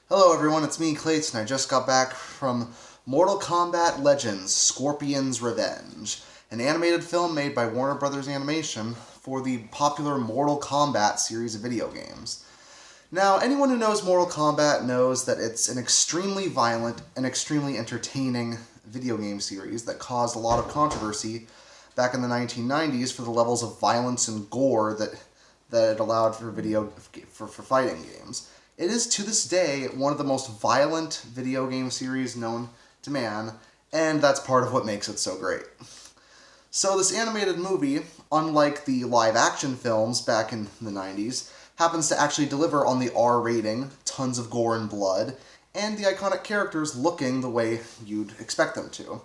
Hello everyone, it's me, Clayton. I just got back from Mortal Kombat Legends: Scorpion's Revenge, an animated film made by Warner Brothers Animation for the popular Mortal Kombat series of video games. Now, anyone who knows Mortal Kombat knows that it's an extremely violent and extremely entertaining video game series that caused a lot of controversy back in the 1990s for the levels of violence and gore that it allowed for fighting games. It is to this day one of the most violent video game series known to man, and that's part of what makes it so great. So this animated movie, unlike the live-action films back in the 90s, happens to actually deliver on the R rating, tons of gore and blood, and the iconic characters looking the way you'd expect them to.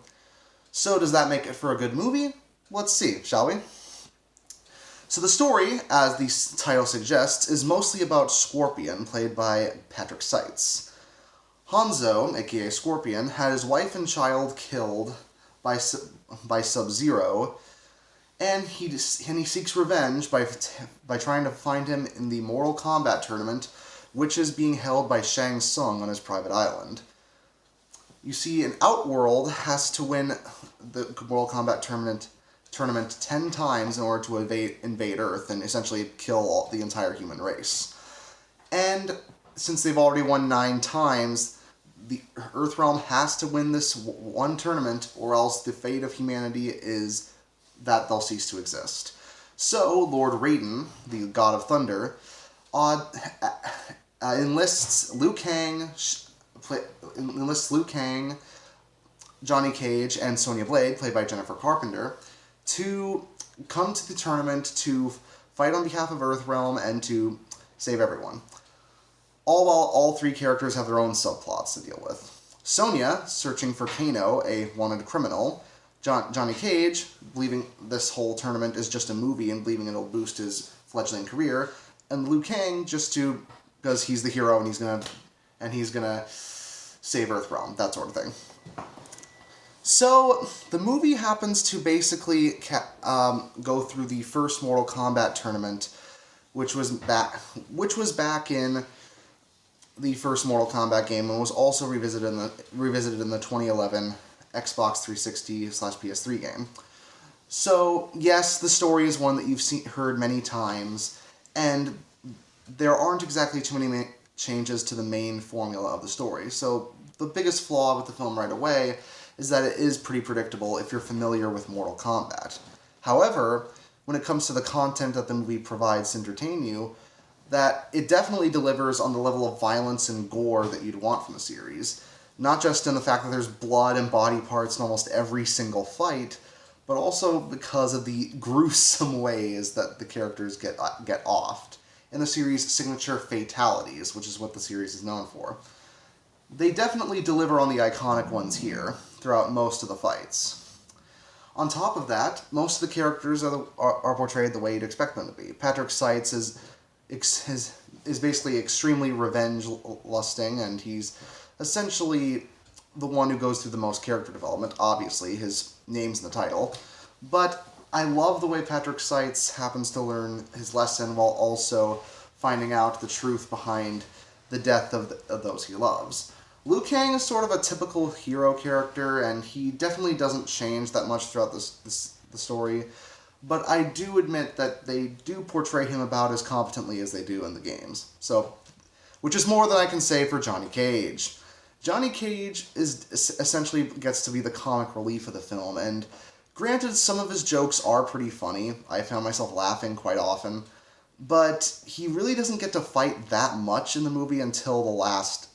So does that make it for a good movie? Let's see, shall we? So the story, as the title suggests, is mostly about Scorpion, played by Patrick Seitz. Hanzo, aka Scorpion, had his wife and child killed by Sub-Zero, and he seeks revenge by trying to find him in the Mortal Kombat tournament, which is being held by Shang Tsung on his private island. You see, an Outworld has to win the Mortal Kombat tournament 10 times in order to invade Earth and essentially kill the entire human race. And since they've already won 9 times, the Earthrealm has to win this one tournament, or else the fate of humanity is that they'll cease to exist. So, Lord Raiden, the God of Thunder, enlists Liu Kang, Johnny Cage, and Sonya Blade, played by Jennifer Carpenter, to come to the tournament to fight on behalf of Earthrealm and to save everyone. All while all 3 characters have their own subplots to deal with. Sonya, searching for Kano, a wanted criminal. Johnny Cage, believing this whole tournament is just a movie and believing it'll boost his fledgling career. And Liu Kang, because he's the hero and he's gonna save Earthrealm, that sort of thing. So, the movie happens to basically go through the first Mortal Kombat tournament, which was back in the first Mortal Kombat game and was also revisited in the 2011 Xbox 360/PS3 game. So, yes, the story is one that you've heard many times, and there aren't exactly too many changes to the main formula of the story. So, the biggest flaw with the film right away is that it is pretty predictable if you're familiar with Mortal Kombat. However, when it comes to the content that the movie provides to entertain you, that it definitely delivers on the level of violence and gore that you'd want from a series. Not just in the fact that there's blood and body parts in almost every single fight, but also because of the gruesome ways that the characters get offed in the series' signature fatalities, which is what the series is known for. They definitely deliver on the iconic ones here throughout most of the fights. On top of that, most of the characters are portrayed the way you'd expect them to be. Patrick Seitz is basically extremely revenge-lusting, and he's essentially the one who goes through the most character development. Obviously, his name's in the title. But I love the way Patrick Seitz happens to learn his lesson while also finding out the truth behind the death of those he loves. Liu Kang is sort of a typical hero character, and he definitely doesn't change that much throughout the story, but I do admit that they do portray him about as competently as they do in the games. So, which is more than I can say for Johnny Cage. Johnny Cage essentially gets to be the comic relief of the film, and granted, some of his jokes are pretty funny. I found myself laughing quite often, but he really doesn't get to fight that much in the movie until the last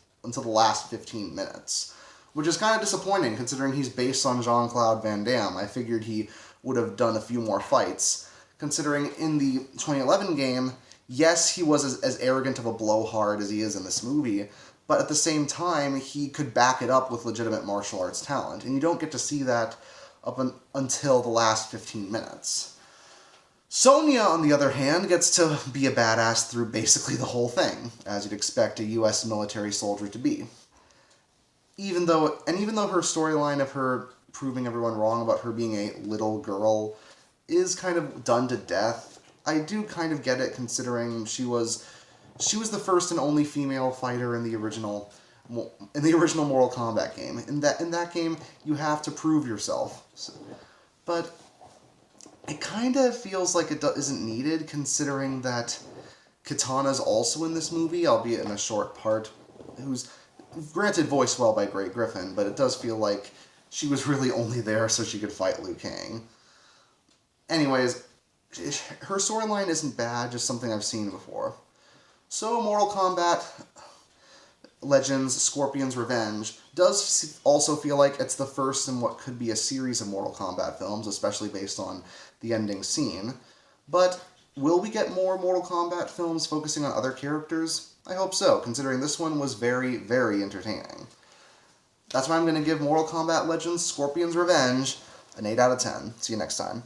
15 minutes, which is kind of disappointing considering he's based on Jean-Claude Van Damme. I figured he would have done a few more fights, considering in the 2011 game, yes, he was as arrogant of a blowhard as he is in this movie, but at the same time, he could back it up with legitimate martial arts talent, and you don't get to see that until the last 15 minutes. Sonya, on the other hand, gets to be a badass through basically the whole thing, as you'd expect a US military soldier to be. Even though her storyline of her proving everyone wrong about her being a little girl is kind of done to death, I do kind of get it considering she was she was the first and only female fighter in the original Mortal Kombat game. In that game, you have to prove yourself. But it kind of feels like it isn't needed, considering that Katana's also in this movie, albeit in a short part, who's granted voiced well by Grey Griffin, but it does feel like she was really only there so she could fight Liu Kang. Anyways, her storyline isn't bad, just something I've seen before. So Mortal Kombat Legends Scorpion's Revenge does also feel like it's the first in what could be a series of Mortal Kombat films, especially based on the ending scene. But will we get more Mortal Kombat films focusing on other characters? I hope so, considering this one was very, very entertaining. That's why I'm going to give Mortal Kombat Legends Scorpion's Revenge an 8 out of 10. See you next time.